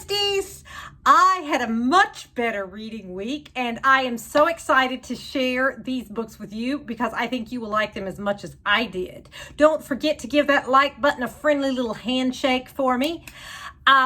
besties. I had a much better reading week, and I am so excited to share these books with you because I think you will like them as much as I did. Don't forget to give that like button a friendly little handshake for me.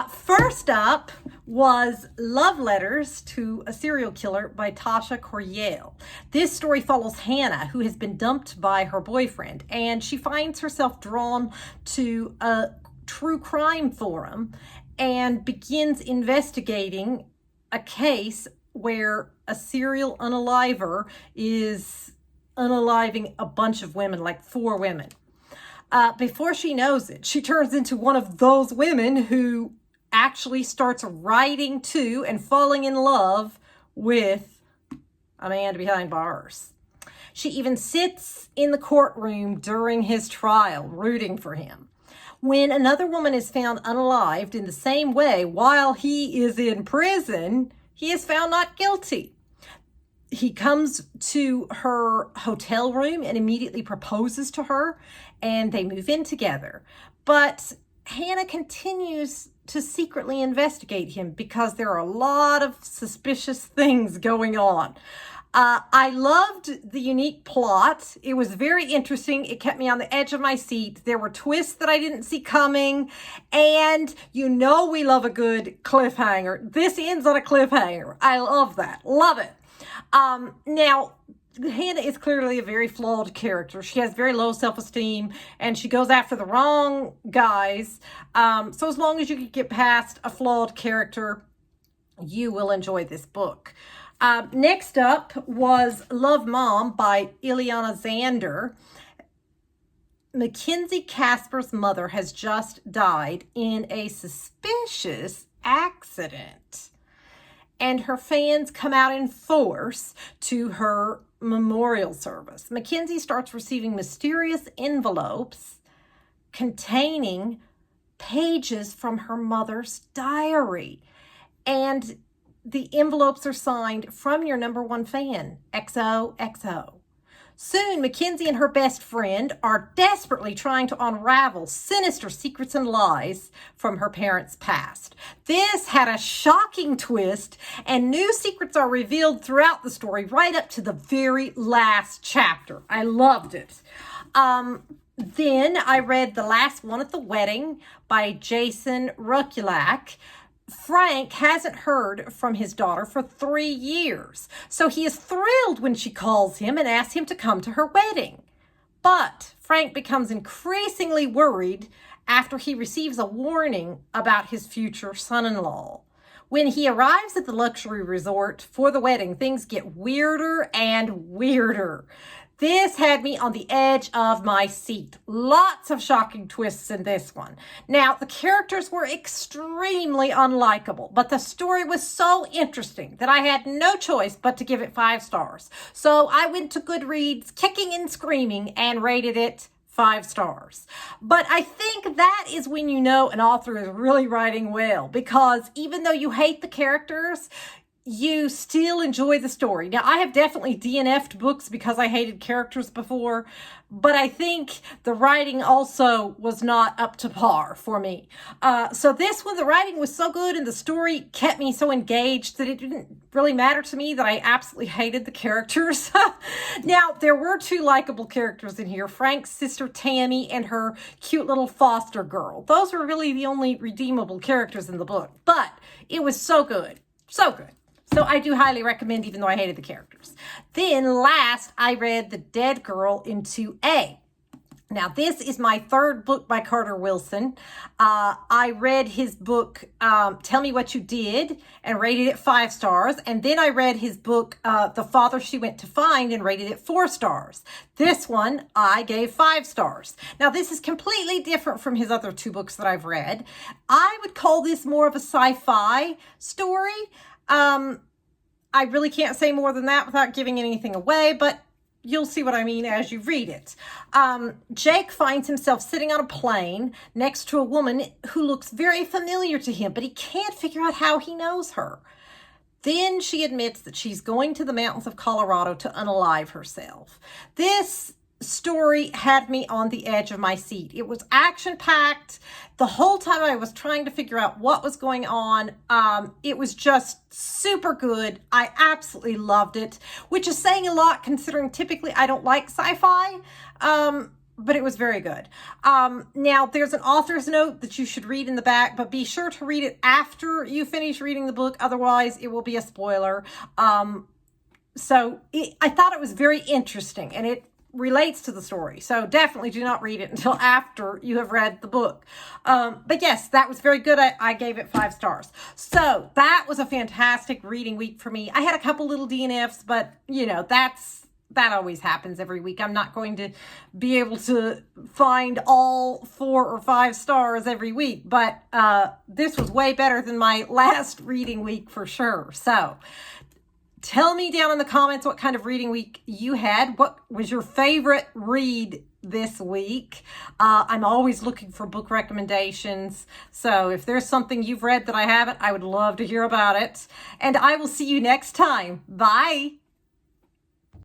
First up was Love Letters to a Serial Killer by Tasha Coryell. This story follows Hannah, who has been dumped by her boyfriend, and she finds herself drawn to a true crime forum and begins investigating a case where a serial unaliver is unaliving a bunch of women, like 4 women. Before she knows it, she turns into one of those women who actually starts writing to and falling in love with a man behind bars. She even sits in the courtroom during his trial, rooting for him. When another woman is found unalived in the same way while he is in prison, he is found not guilty. He comes to her hotel room and immediately proposes to her, and they move in together. But Hannah continues to secretly investigate him because there are a lot of suspicious things going on. I loved the unique plot. It was very interesting. It kept me on the edge of my seat. There were twists that I didn't see coming. And you know we love a good cliffhanger. This ends on a cliffhanger. I love that. Love it. Now, Hannah is clearly a very flawed character. She has very low self-esteem and she goes after the wrong guys. So as long as you can get past a flawed character, you will enjoy this book. Next up was Love Mom by Ileana Zander. Mackenzie Casper's mother has just died in a suspicious accident, and her fans come out in force to her memorial service. Mackenzie starts receiving mysterious envelopes containing pages from her mother's diary, and the envelopes are signed from your #1 fan, XOXO. Soon, Mackenzie and her best friend are desperately trying to unravel sinister secrets and lies from her parents' past. This had a shocking twist, and new secrets are revealed throughout the story right up to the very last chapter. I loved it. Then I read The Last One at the Wedding by Jason Rukulak. Frank hasn't heard from his daughter for 3 years, so he is thrilled when she calls him and asks him to come to her wedding. But Frank becomes increasingly worried after he receives a warning about his future son-in-law. When he arrives at the luxury resort for the wedding, things get weirder and weirder. This had me on the edge of my seat. Lots of shocking twists in this one. Now, the characters were extremely unlikable, but the story was so interesting that I had no choice but to give it 5 stars. So I went to Goodreads kicking and screaming and rated it 5 stars. But I think that is when you know an author is really writing well, because even though you hate the characters, you still enjoy the story. Now, I have definitely DNF'd books because I hated characters before, but I think the writing also was not up to par for me. So this one, the writing was so good and the story kept me so engaged that it didn't really matter to me that I absolutely hated the characters. Now, there were 2 likable characters in here, Frank's sister Tammy and her cute little foster girl. Those were really the only redeemable characters in the book, but it was so good, so good. So I do highly recommend, even though I hated the characters. Then last, I read The Dead Girl in 2A. Now, this is my 3rd book by Carter Wilson. I read his book, Tell Me What You Did, and rated it 5 stars. And then I read his book, The Father She Went to Find, and rated it 4 stars. This one, I gave 5 stars. Now, this is completely different from his other 2 books that I've read. I would call this more of a sci-fi story. I really can't say more than that without giving anything away, but you'll see what I mean as you read it. Jake finds himself sitting on a plane next to a woman who looks very familiar to him, but he can't figure out how he knows her. Then she admits that she's going to the mountains of Colorado to unalive herself. This story had me on the edge of my seat. It was action-packed. The whole time I was trying to figure out what was going on. It was just super good. I absolutely loved it, which is saying a lot considering typically I don't like sci-fi. But it was very good. Now, there's an author's note that you should read in the back, but be sure to read it after you finish reading the book. Otherwise, it will be a spoiler. I thought it was very interesting, and it relates to the story. So definitely do not read it until after you have read the book. But yes, that was very good. I gave it 5 stars. So that was a fantastic reading week for me. I had a couple little DNFs, but you know, that always happens every week. I'm not going to be able to find all 4 or 5 stars every week, but this was way better than my last reading week for sure. So tell me down in the comments what kind of reading week you had. What was your favorite read this week? I'm always looking for book recommendations. So if there's something you've read that I haven't, I would love to hear about it. And I will see you next time. Bye.